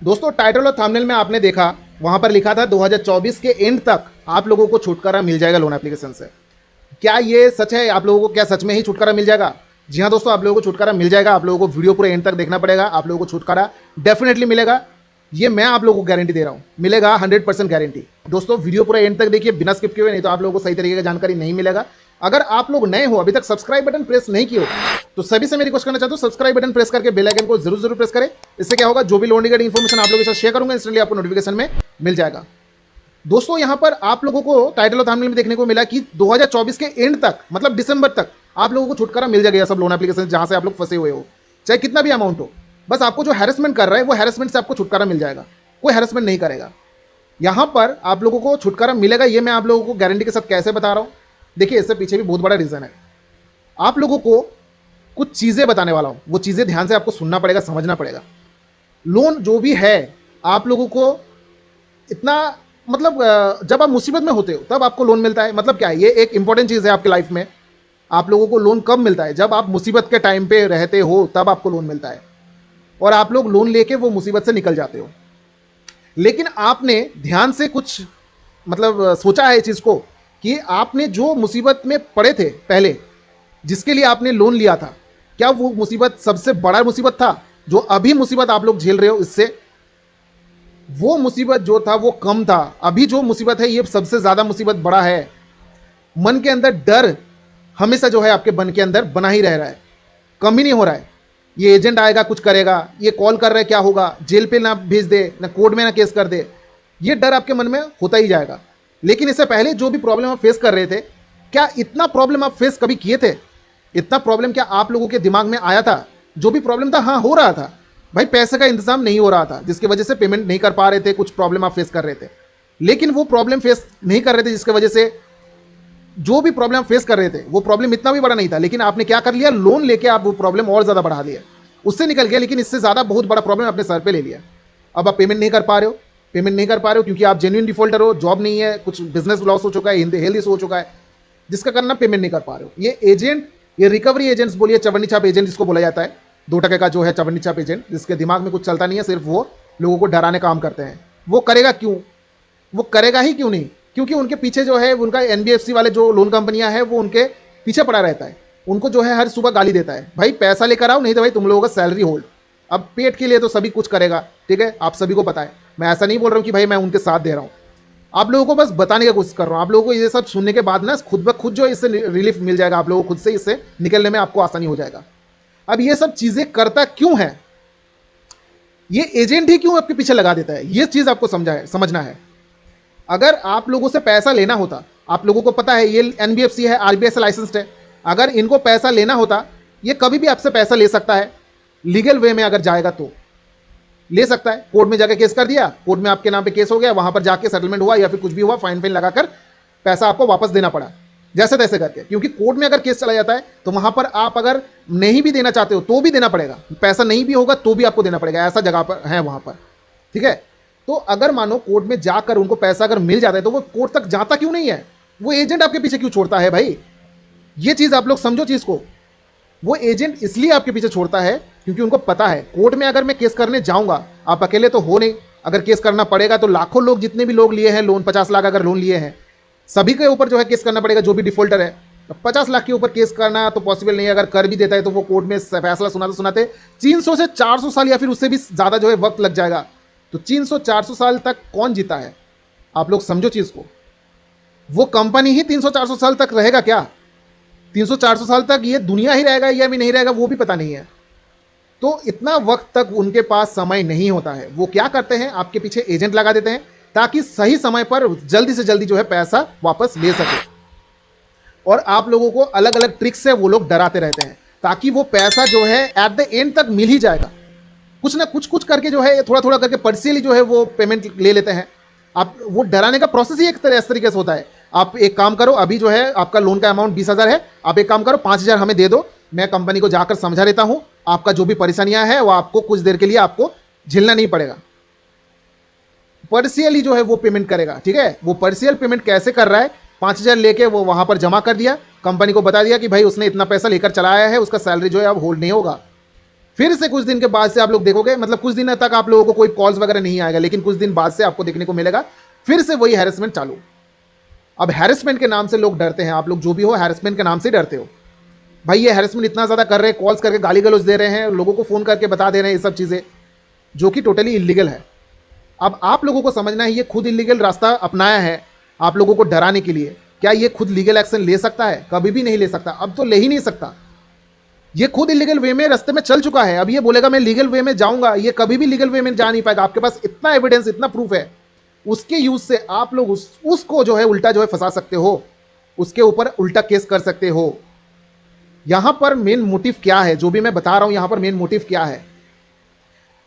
दोस्तों टाइटल और थंबनेल में आपने देखा, वहां पर लिखा था 2024 के एंड तक आप लोगों को छुटकारा मिल जाएगा लोन एप्लीकेशन से। क्या ये सच है? आप लोगों को क्या सच में ही छुटकारा मिल जाएगा? जी हाँ दोस्तों, आप लोगों को छुटकारा मिल जाएगा। आप लोगों को वीडियो पूरे एंड तक देखना पड़ेगा। आप लोगों को छुटकारा डेफिनेटली मिलेगा। ये मैं आप लोगों को गारंटी दे रहा हूँ, मिलेगा 100% गारंटी। दोस्तों वीडियो पूरा एंड तक देखिए बिना स्किप किए हुए, नहीं तो आप लोगों को सही तरीके की जानकारी नहीं मिलेगा। अगर आप लोग नए हो, अभी तक सब्सक्राइब बटन प्रेस नहीं किए हो, तो सभी से मैं रिक्वेस्ट करना चाहता हूँ सब्सक्राइब बटन प्रेस करके बेल आइकन को जरूर जरूर प्रेस करें। इससे क्या होगा, जो भी लोन रिगार्डिंग इन्फॉर्मेशन आप लोगों के साथ शेयर करूंगा इंस्टेंटली आपको नोटिफिकेशन में मिल जाएगा। दोस्तों यहां पर आप लोगों को टाइटल और थंबनेल में देखने को मिला कि 2024 के एंड तक, मतलब दिसंबर तक आप लोगों को छुटकारा मिल जाएगा सब लोन एप्लीकेशन जहां से आप लोग फंसे हुए हो, चाहे कितना भी अमाउंट हो। बस आपको जो हैरेसमेंट कर रहा है वो हैरेसमेंट से आपको छुटकारा मिल जाएगा, कोई हैरेसमेंट नहीं करेगा। यहां पर आप लोगों को छुटकारा मिलेगा, ये मैं आप लोगों को गारंटी के साथ कैसे बता रहा हूं। देखिए इससे पीछे भी बहुत बड़ा रीजन है। आप लोगों को कुछ चीजें बताने वाला हूं, वो चीजें ध्यान से आपको सुनना पड़ेगा, समझना पड़ेगा। लोन जो भी है आप लोगों को इतना, मतलब जब आप मुसीबत में होते हो तब आपको लोन मिलता है। मतलब क्या है, ये एक इंपॉर्टेंट चीज़ है आपकी लाइफ में। आप लोगों को लोन कब मिलता है? जब आप मुसीबत के टाइम पे रहते हो तब आपको लोन मिलता है, और आप लोग लोन लेके वो मुसीबत से निकल जाते हो। लेकिन आपने ध्यान से कुछ, मतलब सोचा है इस चीज़ को कि आपने जो मुसीबत में पड़े थे पहले, जिसके लिए आपने लोन लिया था, क्या वो मुसीबत सबसे बड़ा मुसीबत था? जो अभी मुसीबत आप लोग झेल रहे हो इससे, वो मुसीबत जो था वो कम था। अभी जो मुसीबत है ये सबसे ज्यादा मुसीबत बड़ा है। मन के अंदर डर हमेशा जो है आपके मन के अंदर बना ही रह रहा है, कम ही नहीं हो रहा है। ये एजेंट आएगा कुछ करेगा, ये कॉल कर रहा है क्या होगा, जेल पे ना भेज दे, ना कोर्ट में ना केस कर दे, ये डर आपके मन में होता ही जाएगा। लेकिन इससे पहले जो भी प्रॉब्लम आप फेस कर रहे थे, क्या इतना प्रॉब्लम आप फेस कभी किए थे? इतना प्रॉब्लम क्या आप लोगों के दिमाग में आया था? जो भी प्रॉब्लम था, हाँ हो रहा था भाई, पैसे का इंतजाम नहीं हो रहा था जिसकी वजह से पेमेंट नहीं कर पा रहे थे, कुछ प्रॉब्लम आप फेस कर रहे थे। लेकिन वो प्रॉब्लम फेस नहीं कर रहे थे जिसकी वजह से, जो भी प्रॉब्लम फेस कर रहे थे वो प्रॉब्लम इतना भी बड़ा नहीं था, लेकिन आपने क्या कर लिया, लोन लेके आप वो प्रॉब्लम और ज्यादा बढ़ा दिया, उससे निकल गया। लेकिन इससे ज्यादा बहुत बड़ा प्रॉब्लम अपने सर पे ले लिया। अब आप पेमेंट नहीं कर पा रहे हो, पेमेंट नहीं कर पा रहे हो क्योंकि आप जेन्युइन डिफॉल्टर हो, जॉब नहीं है, कुछ बिजनेस लॉस हो चुका है, हेल्थ इशू हो चुका है, जिसका कारण पेमेंट नहीं कर पा रहे हो। ये एजेंट, ये रिकवरी एजेंट्स बोलिए, चवन्नी छाप एजेंट जिसको बोला जाता है, 2 टके का जो है चवन्नी छाप एजेंट, जिसके दिमाग में कुछ चलता नहीं है, सिर्फ वो लोगों को डराने काम करते हैं। वो करेगा क्यों? वो करेगा ही क्यों नहीं? क्योंकि उनके पीछे जो है उनका एनबीएफसी वाले जो लोन कंपनियां हैं वो उनके पीछे पड़ा रहता है, उनको जो है हर सुबह गाली देता है, भाई पैसा लेकर आओ, नहीं तो भाई तुम लोगों का सैलरी होल्ड। अब पेट के लिए तो सभी कुछ करेगा, ठीक है, आप सभी को पता है। मैं ऐसा नहीं बोल रहा हूँ कि भाई मैं उनके साथ दे रहा हूँ, आप लोगों को बस बताने की कोशिश कर रहा हूँ। आप लोगों को ये सब सुनने के बाद ना खुद ब खुद जो इससे रिलीफ मिल जाएगा, आप लोगों को खुद से इससे निकलने में आपको आसानी हो जाएगा। अब ये सब चीजें करता क्यों है, ये एजेंट ही क्यों आपके पीछे लगा देता है, ये चीज आपको समझना है। अगर आप लोगों से पैसा लेना होता, आप लोगों को पता है ये एनबीएफसी है, आरबीआई से लाइसेंस्ड है, अगर इनको पैसा लेना होता, ये कभी भी आपसे पैसा ले सकता है। लीगल वे में अगर जाएगा तो ले सकता है। कोर्ट में जाकर केस कर दिया, कोर्ट में आपके नाम पे केस हो गया, वहां पर जाके सेटलमेंट हुआ या फिर कुछ भी हुआ, फाइन फाइन लगाकर पैसा आपको वापस देना पड़ा, जैसे तैसे करके। क्योंकि कोर्ट में अगर केस चला जाता है तो वहां पर आप अगर नहीं भी देना चाहते हो तो भी देना पड़ेगा, पैसा नहीं भी होगा तो भी आपको देना पड़ेगा, ऐसा जगह पर है वहां पर, ठीक है। तो अगर मानो कोर्ट में जाकर उनको पैसा अगर मिल जाता है तो वो कोर्ट तक जाता क्यों नहीं है? वो एजेंट आपके पीछे क्यों छोड़ता है भाई? ये चीज आप लोग समझो चीज को। वो एजेंट इसलिए आपके पीछे छोड़ता है क्योंकि उनको पता है कोर्ट में अगर मैं केस करने जाऊंगा, आप अकेले तो हो नहीं, अगर केस करना पड़ेगा तो लाखों लोग, जितने भी लोग लिए हैं लोन, 50 लाख अगर लोन लिए हैं, सभी के ऊपर जो है केस करना पड़ेगा, जो भी डिफॉल्टर है। 50 लाख के ऊपर केस करना तो पॉसिबल नहीं है। अगर कर भी देता है तो वो कोर्ट में फैसला सुनाते सुनाते 300 से 400 साल या फिर उससे भी ज्यादा जो है वक्त लग जाएगा। तो 300-400 साल तक कौन जीता है? आप लोग समझो चीज को। वो कंपनी ही 300-400 साल तक रहेगा क्या? 300-400 साल तक ये दुनिया ही रहेगा या भी नहीं रहेगा वो भी पता नहीं है। तो इतना वक्त तक उनके पास समय नहीं होता है। वो क्या करते हैं, आपके पीछे एजेंट लगा देते हैं ताकि सही समय पर जल्दी से जल्दी जो है पैसा वापस ले सके। और आप लोगों को अलग अलग ट्रिक से वो लोग डराते रहते हैं ताकि वो पैसा जो है एट द एंड तक मिल ही जाएगा। कुछ ना कुछ करके जो है थोड़ा थोड़ा करके पर्सियली जो है वो पेमेंट ले लेते हैं। आप वो डराने का प्रोसेस ही एक तरह इस तरीके से होता है। आप एक काम करो, अभी जो है आपका लोन का अमाउंट 20,000 है, आप एक काम करो 5,000 हमें दे दो, मैं कंपनी को जाकर समझा देता हूं, आपका जो भी परेशानियां है वो आपको कुछ देर के लिए आपको झेलना नहीं पड़ेगा। पर्सियली जो है वो पेमेंट करेगा, ठीक है। वो पर्सियल पेमेंट कैसे कर रहा है, 5,000 लेके वो वहां पर जमा कर दिया, कंपनी को बता दिया कि भाई उसने इतना पैसा लेकर चला आया है, उसका सैलरी जो है अब होल्ड नहीं होगा। फिर से कुछ दिन के बाद से आप लोग देखोगे, मतलब कुछ दिन तक आप लोगों को कोई कॉल्स वगैरह नहीं आएगा, लेकिन कुछ दिन बाद से आपको देखने को मिलेगा फिर से वही हैरेसमेंट चालू। अब हैरेसमेंट के नाम से लोग डरते हैं, आप लोग जो भी हो हैरेसमेंट के नाम से डरते हो। भाई ये हैरेसमेंट इतना ज़्यादा कर रहे हैं, कॉल्स करके गाली गलौज दे रहे हैं, लोगों को फ़ोन करके बता दे रहे हैं ये सब चीज़ें, जो कि टोटली इलीगल है। अब आप लोगों को समझना है ये खुद इलीगल रास्ता अपनाया है आप लोगों को डराने के लिए। क्या ये खुद लीगल एक्शन ले सकता है? कभी भी नहीं ले सकता, अब तो ले ही नहीं सकता। ये खुद इलीगल वे में रास्ते में चल चुका है, अब ये बोलेगा मैं लीगल वे में जाऊंगा, ये कभी भी लीगल वे में जा नहीं पाएगा। आपके पास इतना एविडेंस, इतना प्रूफ है, उसके यूज से आप लोग उसको जो है उल्टा जो है फंसा सकते हो, उसके ऊपर उल्टा केस कर सकते हो। यहां पर मेन मोटिव क्या है, जो भी मैं बता रहा हूं, यहां पर मेन मोटिव क्या है?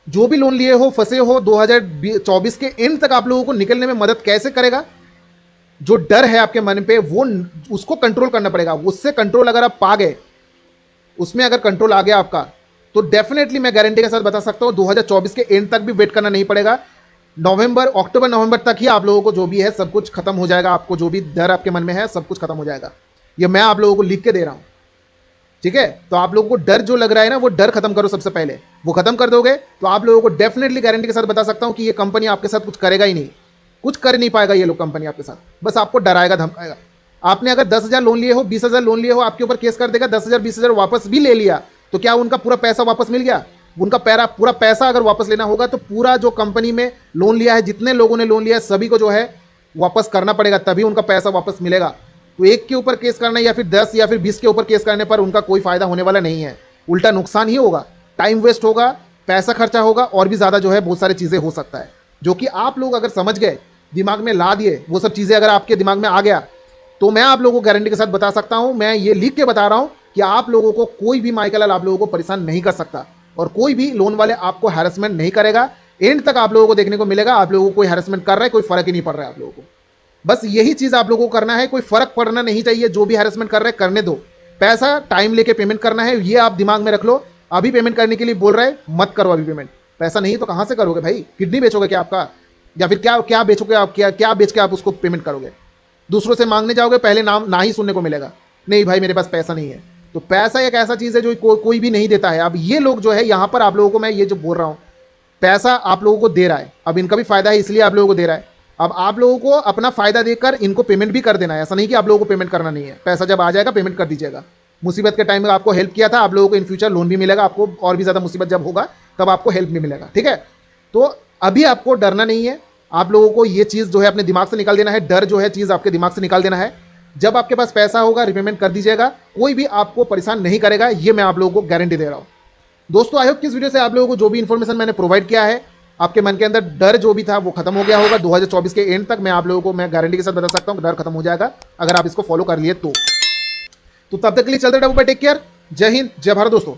जो भी लोन लिए हो, फंसे हो, 2024 के एंड तक आप लोगों को निकलने में मदद कैसे करेगा? जो डर है आपके मन पे वो उसको कंट्रोल करना पड़ेगा। उससे कंट्रोल अगर आप पा गए, उसमें अगर कंट्रोल आ गया आपका, तो डेफिनेटली मैं गारंटी के साथ बता सकता हूं 2024 के एंड तक भी वेट करना नहीं पड़ेगा। अक्टूबर नवंबर तक ही आप लोगों को जो भी है सब कुछ खत्म हो जाएगा। आपको जो भी डर आपके मन में है सब कुछ खत्म हो जाएगा। ये मैं आप लोगों को लिख के दे रहा हूं, ठीक है? तो आप लोगों को डर जो लग रहा है ना, वो डर खत्म करो सबसे पहले। वो खत्म कर दोगे तो आप लोगों को डेफिनेटली गारंटी के साथ बता सकता हूं कि ये कंपनी आपके साथ कुछ करेगा ही नहीं, कुछ कर नहीं पाएगा ये लोग कंपनी आपके साथ, बस आपको डराएगा धमकाएगा। आपने अगर 10,000 लोन लिए हो, 20,000 लोन लिए हो, आपके ऊपर केस कर देगा। 10,000 20,000 वापस भी ले लिया तो क्या उनका पूरा पैसा वापस मिल गया? उनका पूरा पैसा अगर वापस लेना होगा तो पूरा जो कंपनी में लोन लिया है, जितने लोगों ने लोन लिया है, सभी को जो है वापस करना पड़ेगा, तभी उनका पैसा वापस मिलेगा। तो एक के ऊपर केस करना या फिर 10 या फिर 20 के ऊपर केस करने पर उनका कोई फायदा होने वाला नहीं है, उल्टा नुकसान ही होगा, टाइम वेस्ट होगा, पैसा खर्चा होगा, और भी ज़्यादा जो है बहुत सारी चीज़ें हो सकता है, जो कि आप लोग अगर समझ गए, दिमाग में ला दिए, वो सब चीज़ें अगर आपके दिमाग में आ गया, तो मैं आप लोगों को गारंटी के साथ बता सकता हूं, मैं ये लिख के बता रहा हूं कि आप लोगों को कोई भी माइकल आप लोगों को परेशान नहीं कर सकता, और कोई भी लोन वाले आपको हैरेसमेंट नहीं करेगा। एंड तक आप लोगों को देखने को मिलेगा आप लोगों को कोई हैरेसमेंट कर रहा है, कोई फर्क ही नहीं पड़ रहा है आप लोगों को। बस यही चीज़ आप लोगों को करना है, कोई फर्क पड़ना नहीं चाहिए। जो भी हैरेसमेंट कर रहे हैं करने दो, पैसा टाइम लेके पेमेंट करना है, ये आप दिमाग में रख लो। अभी पेमेंट करने के लिए बोल रहे हैं, मत करो अभी पेमेंट। पैसा नहीं तो कहाँ से करोगे भाई? किडनी बेचोगे क्या आपका? या फिर क्या बेचोगे आप? क्या बेच के आप उसको पेमेंट करोगे? दूसरों से मांगने जाओगे, पहले नाम ना ही सुनने को मिलेगा, नहीं भाई मेरे पास पैसा नहीं है। तो पैसा एक ऐसा चीज़ है जो कोई भी नहीं देता है। अब ये लोग जो है यहाँ पर आप लोगों को मैं ये जो बोल रहा हूँ, पैसा आप लोगों को दे रहा है, अब इनका भी फायदा है इसलिए आप लोगों को दे रहा है। अब आप लोगों को अपना फायदा देकर इनको पेमेंट भी कर देना है, ऐसा नहीं कि आप लोगों को पेमेंट करना नहीं है। पैसा जब आ जाएगा पेमेंट कर दीजिएगा। मुसीबत के टाइम में आपको हेल्प किया था, आप लोगों को इन फ्यूचर लोन भी मिलेगा, आपको और भी ज़्यादा मुसीबत जब होगा तब आपको हेल्प भी मिलेगा, ठीक है? तो अभी आपको डरना नहीं है, आप लोगों को ये चीज़ जो है अपने दिमाग से निकाल देना है, डर जो है चीज़ आपके दिमाग से निकाल देना है। जब आपके पास पैसा होगा रिपेमेंट कर दीजिएगा, कोई भी आपको परेशान नहीं करेगा, ये मैं आप लोगों को गारंटी दे रहा हूँ। दोस्तों आई होप कि इस वीडियो से आप लोगों को जो भी इन्फॉर्मेशन मैंने प्रोवाइड किया है, आपके मन के अंदर डर जो भी था वो खत्म हो गया होगा। 2024 के एंड तक मैं आप लोगों को मैं गारंटी के साथ बता सकता हूँ डर खत्म हो जाएगा अगर आप इसको फॉलो कर लिए तो तब तक के लिए चलते रहो, टेक केयर, जय हिंद, जय भारत दोस्तों।